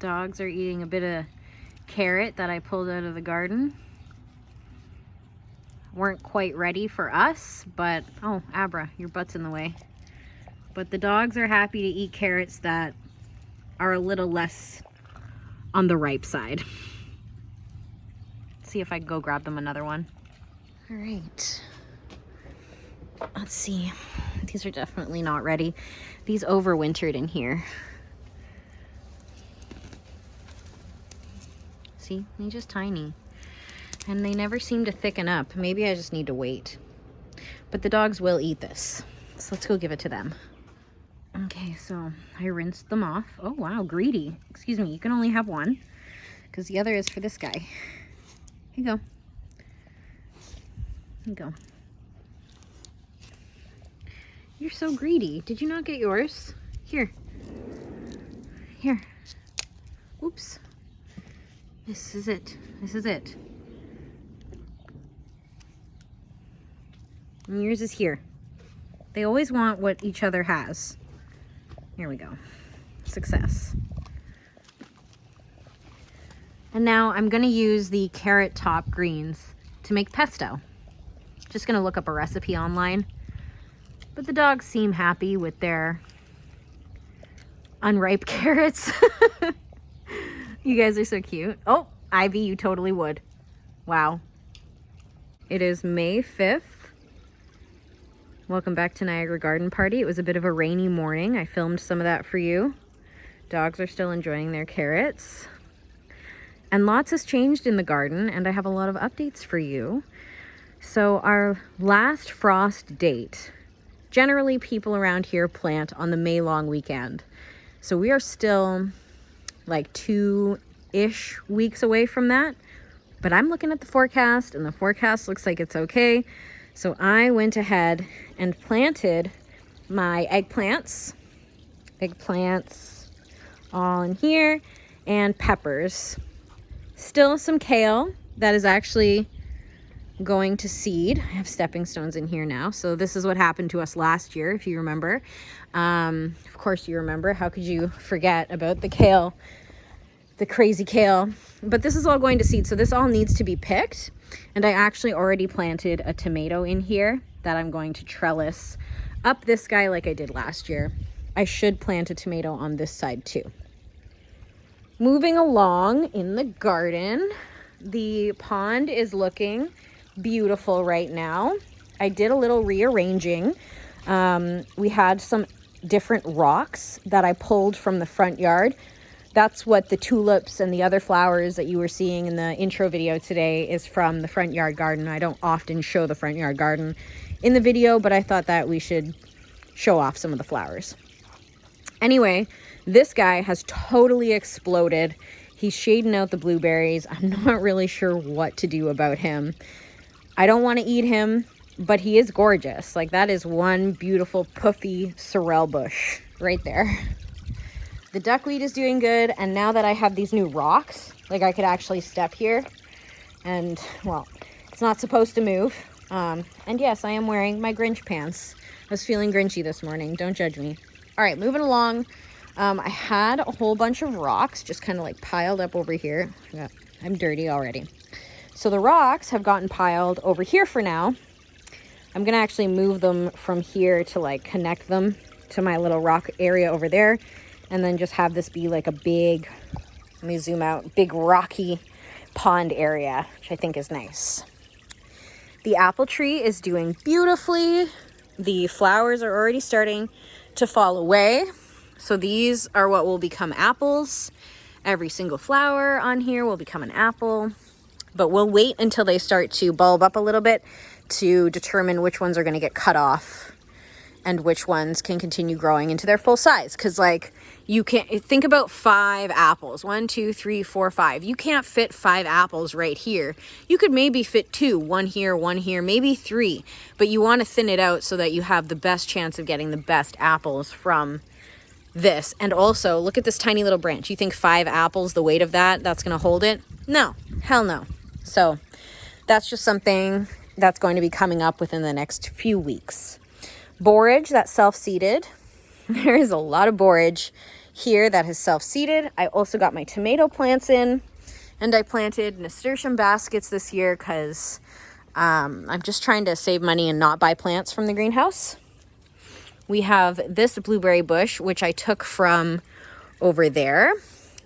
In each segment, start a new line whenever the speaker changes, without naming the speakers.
Dogs are eating a bit of carrot that I pulled out of the garden. Weren't quite ready for us, but oh, Abra, your butt's in the way. But the dogs are happy to eat carrots that are a little less on the ripe side. See if I can go grab them another one. All right. Let's see. These are definitely not ready. These overwintered in here. See, they're just tiny. And they never seem to thicken up. Maybe I just need to wait. But the dogs will eat this. So let's go give it to them. Okay, so I rinsed them off. Oh, wow, greedy. Excuse me, you can only have one because the other is for this guy. Here you go. Here you go. You're so greedy. Did you not get yours? Here. Here. Oops. This is it. This is it. And yours is here. They always want what each other has. Here we go. Success. And now I'm going to use the carrot top greens to make pesto. Just going to look up a recipe online. But the dogs seem happy with their unripe carrots. You guys are so cute. Oh, Ivy, you totally would. Wow. It is May 5th. Welcome back to Niagara Garden Party. It was a bit of a rainy morning. I filmed some of that for you. Dogs are still enjoying their carrots. And lots has changed in the garden, and I have a lot of updates for you. So our last frost date, generally people around here plant on the May long weekend. So we are still like 2-ish weeks away from that. But I'm looking at the forecast, and the forecast looks like it's okay. So I went ahead and planted my eggplants all in here, and peppers. Still some kale that is actually going to seed. I have stepping stones in here now. So this is what happened to us last year, if you remember. Of course you remember. How could you forget about the kale, the crazy kale? But this is all going to seed. So this all needs to be picked. And I actually already planted a tomato in here that I'm going to trellis up this guy like I did last year. I should plant a tomato on this side too. Moving along in the garden, the pond is looking beautiful right now. I did a little rearranging. We had some different rocks that I pulled from the front yard. That's what the tulips and the other flowers that you were seeing in the intro video today is from the front yard garden. I don't often show the front yard garden in the video, but I thought that we should show off some of the flowers. Anyway, this guy has totally exploded. He's shading out the blueberries. I'm not really sure what to do about him. I don't want to eat him, but he is gorgeous. Like, that is one beautiful puffy sorrel bush right there. The duckweed is doing good, and now that I have these new rocks, like I could actually step here, and well, it's not supposed to move. And yes, I am wearing my Grinch pants. I was feeling Grinchy this morning. Don't judge me. All right, moving along. I had a whole bunch of rocks just kind of like piled up over here. Yeah, I'm dirty already. So the rocks have gotten piled over here for now. I'm gonna actually move them from here to like connect them to my little rock area over there. And then just have this be like a big, let me zoom out, big rocky pond area, which I think is nice. The apple tree is doing beautifully. The flowers are already starting to fall away. So these are what will become apples. Every single flower on here will become an apple. But we'll wait until they start to bulb up a little bit to determine which ones are going to get cut off and which ones can continue growing into their full size. Because like, you can't think about 5 apples. 1, 2, 3, 4, 5. You can't fit 5 apples right here. You could maybe fit 2, one here, maybe 3. But you want to thin it out so that you have the best chance of getting the best apples from this. And also, look at this tiny little branch. You think 5 apples, the weight of that's going to hold it? No, hell no. So that's just something that's going to be coming up within the next few weeks. Borage that's self-seeded. There is a lot of borage here that has self-seeded. I also got my tomato plants in, and I planted nasturtium baskets this year because I'm just trying to save money and not buy plants from the greenhouse. We have this blueberry bush, which I took from over there,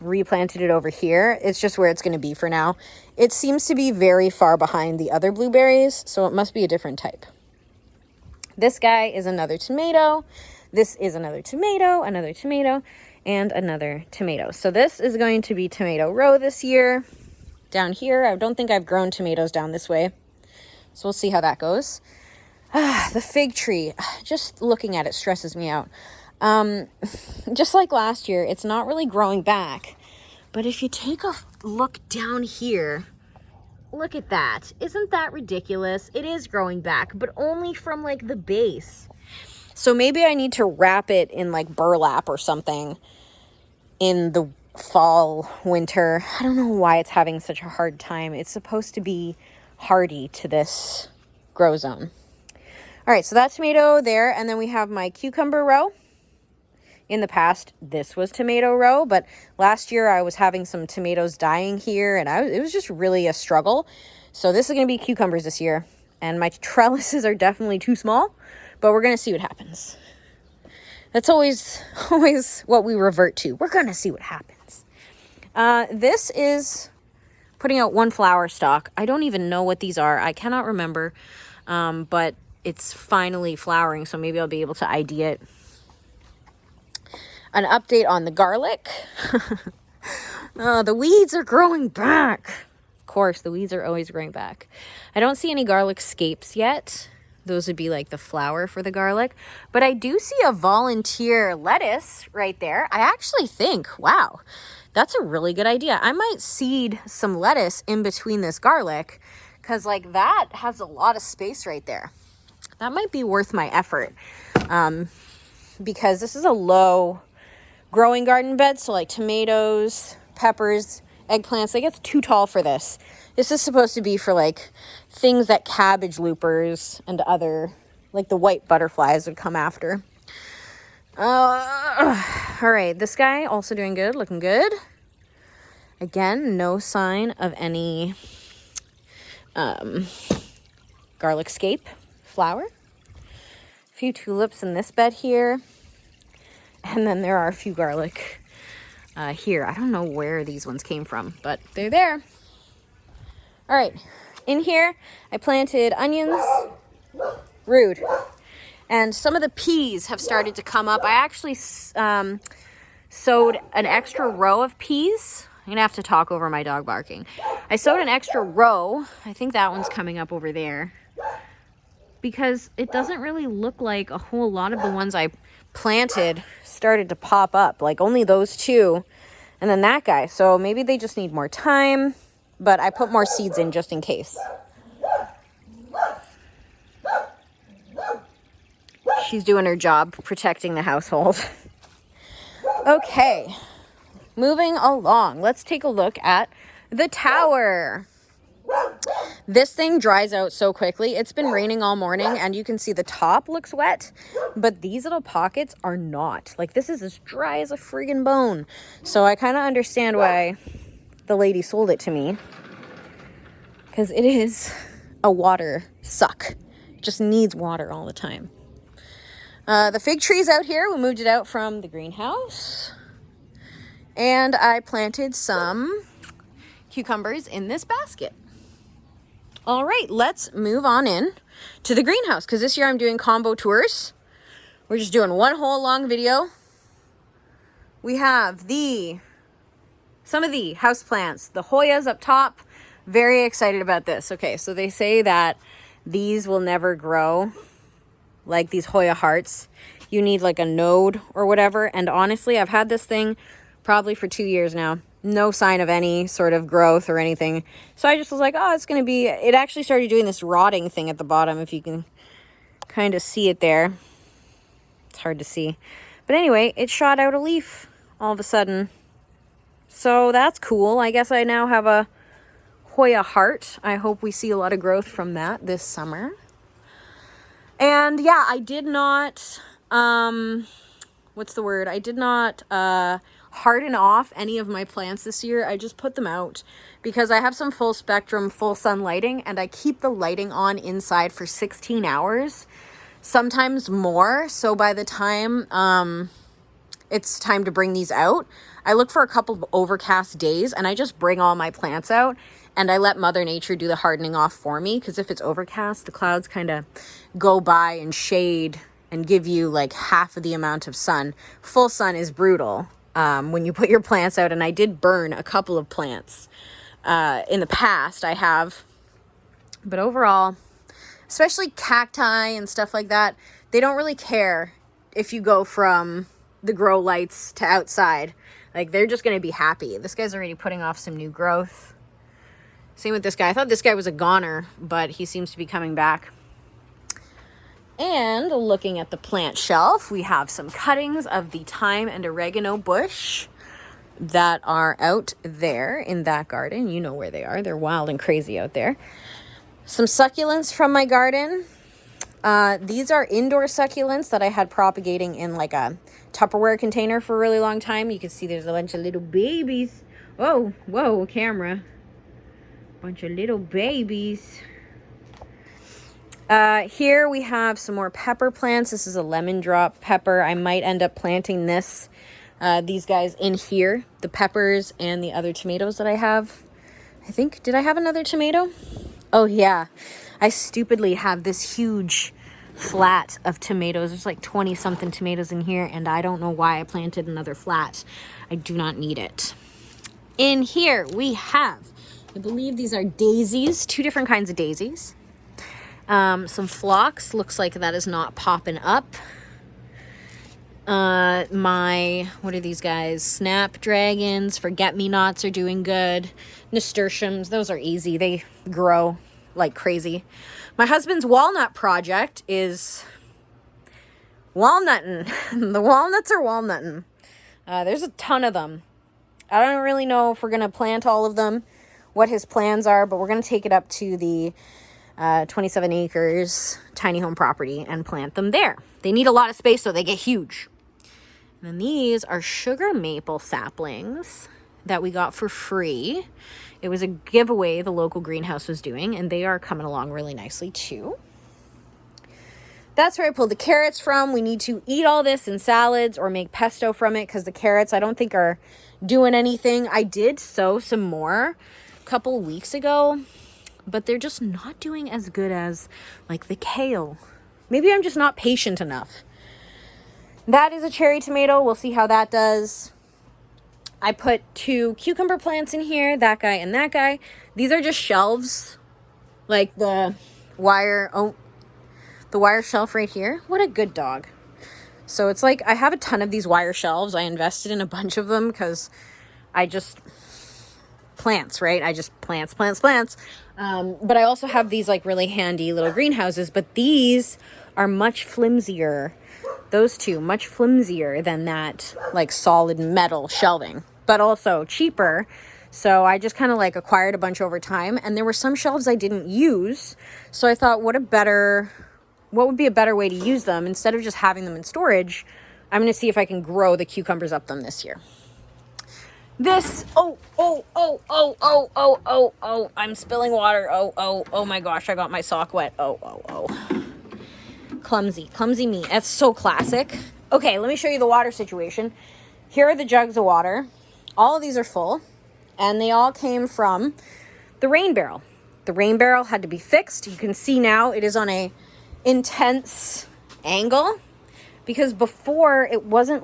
replanted it over here. It's just where it's going to be for now. It seems to be very far behind the other blueberries, so it must be a different type. This guy is another tomato. This is another tomato, and another tomato. So this is going to be tomato row this year. Down here, I don't think I've grown tomatoes down this way. So we'll see how that goes. The fig tree, just looking at it stresses me out. Just like last year, it's not really growing back. But if you take a look down here, look at that. Isn't that ridiculous? It is growing back, but only from like the base. So maybe I need to wrap it in like burlap or something in the fall, winter. I don't know why it's having such a hard time. It's supposed to be hardy to this grow zone. All right, so that's tomato there. And then we have my cucumber row. In the past, this was tomato row, but last year I was having some tomatoes dying here, and it was just really a struggle. So this is going to be cucumbers this year, and my trellises are definitely too small, but we're going to see what happens. That's always what we revert to. We're going to see what happens. This is putting out one flower stalk. I don't even know what these are. I cannot remember, but it's finally flowering, so maybe I'll be able to ID it. An update on the garlic. The weeds are growing back. Of course, the weeds are always growing back. I don't see any garlic scapes yet. Those would be like the flower for the garlic. But I do see a volunteer lettuce right there. I actually think, wow, that's a really good idea. I might seed some lettuce in between this garlic because like that has a lot of space right there. That might be worth my effort because this is a low growing garden bed. So like tomatoes, peppers, eggplants, they get too tall for this. This is supposed to be for like things that cabbage loopers and other, like the white butterflies would come after. All right, this guy also doing good, looking good. Again, no sign of any garlic scape flower. A few tulips in this bed here. And then there are a few garlic here. I don't know where these ones came from, but they're there. All right, in here, I planted onions, rude. And some of the peas have started to come up. I actually sowed an extra row of peas. I'm gonna have to talk over my dog barking. I sowed an extra row. I think that one's coming up over there. Because it doesn't really look like a whole lot of the ones I planted started to pop up. Like only those two and then that guy. So maybe they just need more time. But I put more seeds in just in case. She's doing her job protecting the household. Okay, moving along. Let's take a look at the tower. This thing dries out so quickly. It's been raining all morning and you can see the top looks wet, but these little pockets are not. Like this is as dry as a friggin' bone. So I kind of understand why the lady sold it to me, because it is a water suck. It just needs water all the time. The fig tree's out here. We moved it out from the greenhouse. And I planted some cucumbers in this basket. All right, let's move on in to the greenhouse because this year I'm doing combo tours. We're just doing one whole long video. We have some of the houseplants, the Hoyas up top. Very excited about this. Okay, so they say that these will never grow like these Hoya hearts. You need like a node or whatever. And honestly, I've had this thing probably for 2 years now. No sign of any sort of growth or anything. So I just was like, oh, it's going to be... It actually started doing this rotting thing at the bottom, if you can kind of see it there. It's hard to see. But anyway, it shot out a leaf all of a sudden. So that's cool. I guess I now have a Hoya heart. I hope we see a lot of growth from that this summer. And yeah, I did not what's the word? I did not harden off any of my plants this year. I just put them out because I have some full spectrum, full sun lighting, and I keep the lighting on inside for 16 hours, sometimes more. So by the time it's time to bring these out, I look for a couple of overcast days and I just bring all my plants out and I let Mother Nature do the hardening off for me, because if it's overcast, the clouds kind of go by and shade and give you like half of the amount of sun. Full sun is brutal when you put your plants out, and I did burn a couple of plants in the past. I have, but overall, especially cacti and stuff like that, they don't really care if you go from the grow lights to outside. Like, they're just going to be happy. This guy's already putting off some new growth. Same with this guy. I thought this guy was a goner, but he seems to be coming back. And looking at the plant shelf, we have some cuttings of the thyme and oregano bush that are out there in that garden. You know where they are. They're wild and crazy out there. Some succulents from my garden. These are indoor succulents that I had propagating in like a Tupperware container for a really long time. You can see there's a bunch of little babies. Oh, whoa, camera. Bunch of little babies. Here we have some more pepper plants. This is a lemon drop pepper. I might end up planting these guys in here. The peppers and the other tomatoes that I have. I think, did I have another tomato? Oh yeah. I stupidly have this huge flat of tomatoes. There's like 20 something tomatoes in here, and I don't know why I planted another flat. I do not need it. In here we have, I believe these are daisies, 2 different kinds of daisies. Some phlox, looks like that is not popping up. What are these guys? Snapdragons, forget-me-nots are doing good. Nasturtiums, those are easy. They grow like crazy. My husband's walnut project is walnutting. The walnuts are walnutting. There's a ton of them. I don't really know if we're going to plant all of them, what his plans are, but we're going to take it up to the 27 acres tiny home property and plant them there. They need a lot of space, so they get huge. And then these are sugar maple saplings that we got for free. It was a giveaway the local greenhouse was doing, and they are coming along really nicely too. That's where I pulled the carrots from. We need to eat all this in salads or make pesto from it, because the carrots I don't think are doing anything. I did sow some more a couple weeks ago, but they're just not doing as good as like the kale. Maybe I'm just not patient enough. That is a cherry tomato. We'll see how that does. I put 2 cucumber plants in here, that guy and that guy. These are just shelves, like the wire shelf right here. What a good dog. So it's like I have a ton of these wire shelves. I invested in a bunch of them because plants, right? I just plants. But I also have these like really handy little greenhouses, but these are much flimsier. Those 2, much flimsier than that like solid metal shelving, but also cheaper. So I just kind of like acquired a bunch over time, and there were some shelves I didn't use. So I thought, what would be a better way to use them? Instead of just having them in storage, I'm going to see if I can grow the cucumbers up them this year. This, I'm spilling water. Oh my gosh, I got my sock wet. Clumsy me. That's so classic. Okay, let me show you the water situation. Here are the jugs of water. All of these are full, and they all came from the rain barrel. The rain barrel had to be fixed. You can see now it is on a intense angle, because before it wasn't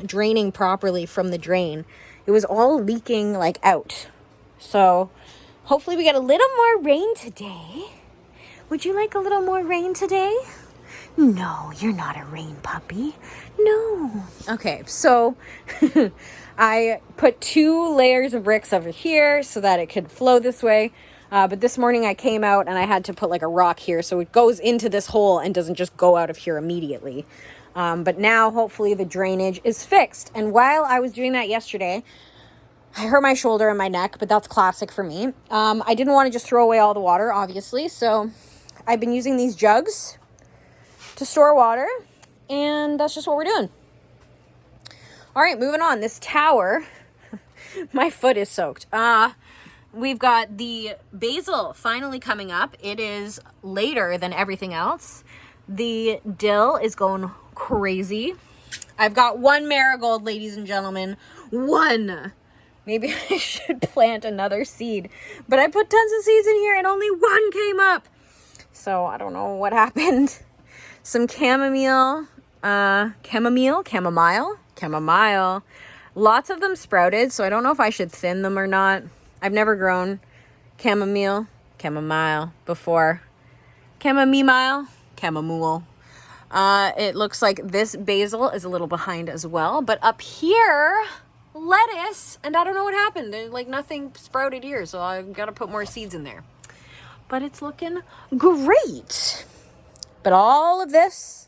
draining properly from the drain. It was all leaking like out. So hopefully we get a little more rain today. Would you like a little more rain today? No, you're not a rain puppy. No. Okay, so I put 2 layers of bricks over here so that it could flow this way. But this morning I came out and I had to put like a rock here so it goes into this hole and doesn't just go out of here immediately. But now hopefully the drainage is fixed. And while I was doing that yesterday, I hurt my shoulder and my neck, but that's classic for me. I didn't want to just throw away all the water, obviously. So I've been using these jugs to store water. And that's just what we're doing. All right, moving on. This tower, my foot is soaked. We've got the basil finally coming up. It is later than everything else. The dill is going crazy. I've got one marigold, ladies and gentlemen. One. Maybe I should plant another seed. But I put tons of seeds in here and only one came up. So I don't know what happened. Some chamomile. Lots of them sprouted, so I don't know if I should thin them or not. I've never grown chamomile before. Chamomile. It looks like this basil is a little behind as well. But up here, lettuce, and I don't know what happened. Like nothing sprouted here, so I've got to put more seeds in there. But it's looking great. But all of this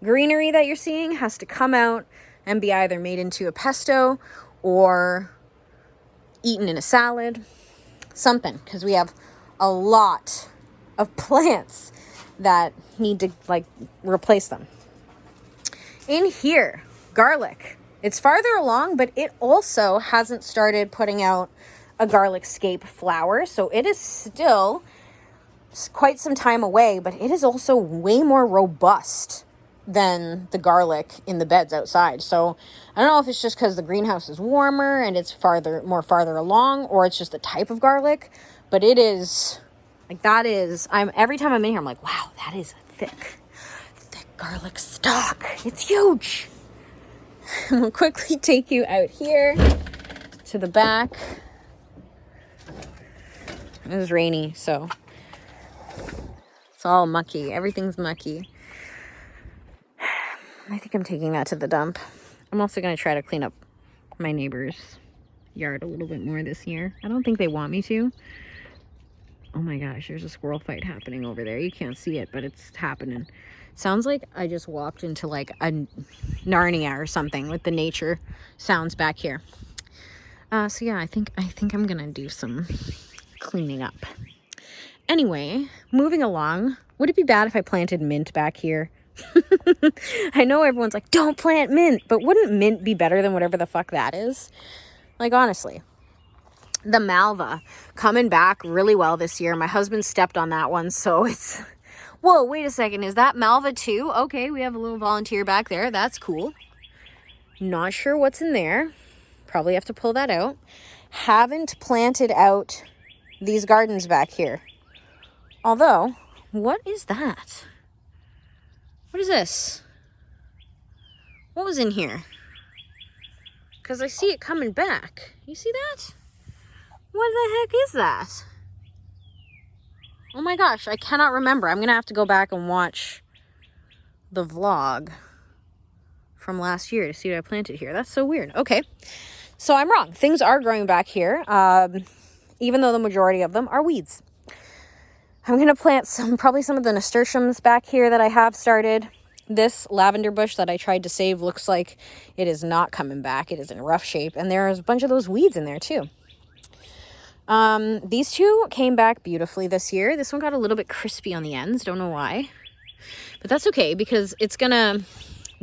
greenery that you're seeing has to come out and be either made into a pesto or eaten in a salad, something, because we have a lot of plants that need to like replace them. In here, garlic. It's farther along, but it also hasn't started putting out a garlic scape flower, so it is still quite some time away, but it is also way more robust than the garlic in the beds outside. So I don't know if it's just because the greenhouse is warmer and it's farther along, or it's just the type of garlic, but it is like, that is, every time I'm in here, I'm like, wow, that is a thick garlic stalk. It's huge. And we'll quickly take you out here to the back. It was rainy, so it's all mucky. Everything's mucky. I think I'm taking that to the dump. I'm also going to try to clean up my neighbor's yard a little bit more this year. I don't think they want me to. Oh my gosh, there's a squirrel fight happening over there. You can't see it, but it's happening. Sounds like I just walked into like a Narnia or something with the nature sounds back here. So yeah, I think I'm going to do some cleaning up. Anyway, moving along. Would it be bad if I planted mint back here? I know everyone's like, don't plant mint, but wouldn't mint be better than whatever the fuck that is? Like, honestly. The Malva coming back really well this year. My husband stepped on that one, so it's... Whoa, wait a second. Is that Malva too? Okay, we have a little volunteer back there. That's cool. Not sure what's in there. Probably have to pull that out. Haven't planted out these gardens back here. Although, what is that? What is this? What was in here? Because I see it coming back. You see that? What the heck is that? Oh my gosh, I cannot remember. I'm going to have to go back and watch the vlog from last year to see what I planted here. That's so weird. Okay, so I'm wrong. Things are growing back here, even though the majority of them are weeds. I'm going to plant probably some of the nasturtiums back here that I have started. This lavender bush that I tried to save looks like it is not coming back. It is in rough shape. And there's a bunch of those weeds in there too. These two came back beautifully this year. This one got a little bit crispy on the ends. Don't know why. But that's okay because it's going to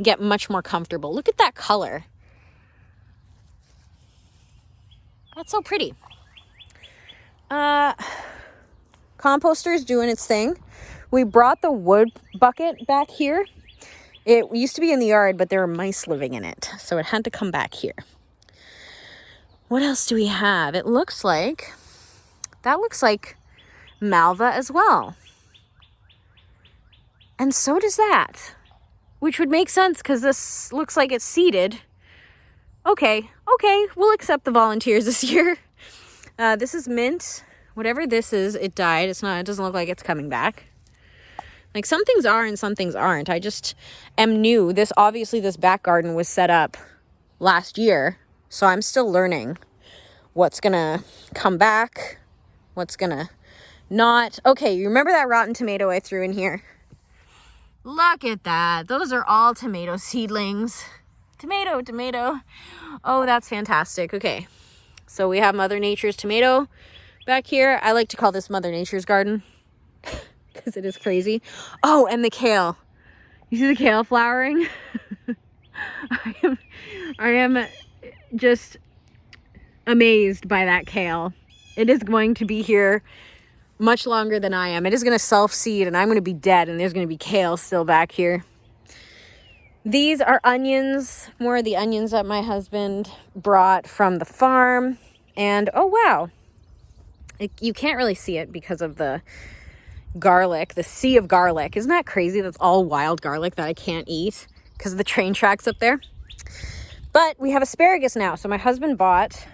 get much more comfortable. Look at that color. That's so pretty. Composter's doing its thing. We brought the wood bucket back here. It used to be in the yard, but there were mice living in it, so it had to come back here. What else do we have? That looks like Malva as well. And so does that, which would make sense because this looks like it's seeded. Okay, we'll accept the volunteers this year. This is mint. Whatever this is, it died. It doesn't look like it's coming back. Like, some things are and some things aren't. I just am new. This back garden was set up last year, so I'm still learning what's gonna come back, what's gonna not. Okay, you remember that rotten tomato I threw in here? Look at that. Those are all tomato seedlings. Tomato. Oh, that's fantastic. Okay, so we have Mother Nature's tomato back here. I like to call this Mother Nature's garden because it is crazy. Oh, and the kale. You see the kale flowering? I am just amazed by that kale. It is going to be here much longer than I am. It is going to self-seed and I'm going to be dead and there's going to be kale still back here. These are onions, more of the onions that my husband brought from the farm. And oh wow, you can't really see it because of the garlic, the sea of garlic. Isn't that crazy? That's all wild garlic that I can't eat because of the train tracks up there. But we have asparagus now. So my husband bought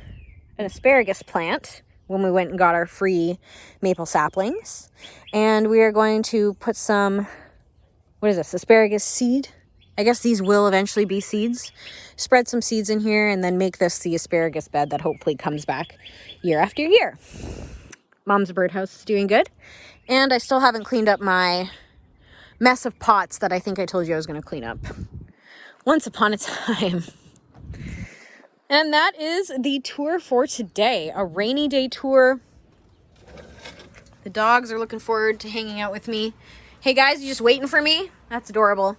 an asparagus plant when we went and got our free maple saplings. And we are going to put some, what is this, asparagus seed? I guess these will eventually be seeds. Spread some seeds in here and then make this the asparagus bed that hopefully comes back year after year. Mom's birdhouse is doing good. And I still haven't cleaned up my mess of pots that I think I told you I was going to clean up once upon a time. And that is the tour for today. A rainy day tour. The dogs are looking forward to hanging out with me. Hey guys, you just waiting for me? That's adorable.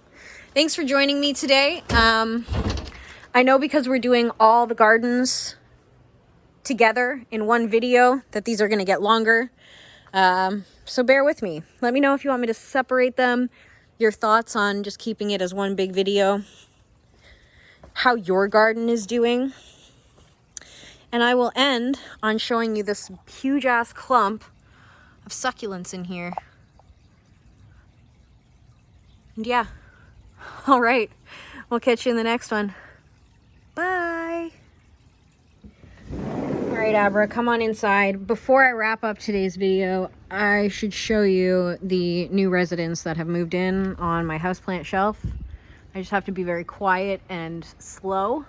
Thanks for joining me today. I know because we're doing all the gardens together in one video that these are going to get longer. So bear with me. Let me know if you want me to separate them. Your thoughts on just keeping it as one big video. How your garden is doing. And I will end on showing you this huge ass clump of succulents in here. And yeah. All right. We'll catch you in the next one. Bye. All right, Abra, come on inside. Before I wrap up today's video, I should show you the new residents that have moved in on my houseplant shelf. I just have to be very quiet and slow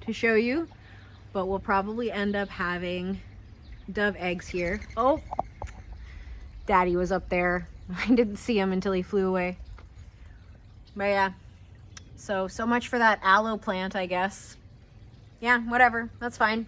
to show you, but we'll probably end up having dove eggs here. Oh, Daddy was up there. I didn't see him until he flew away. But yeah, so much for that aloe plant, I guess. Yeah, whatever, that's fine.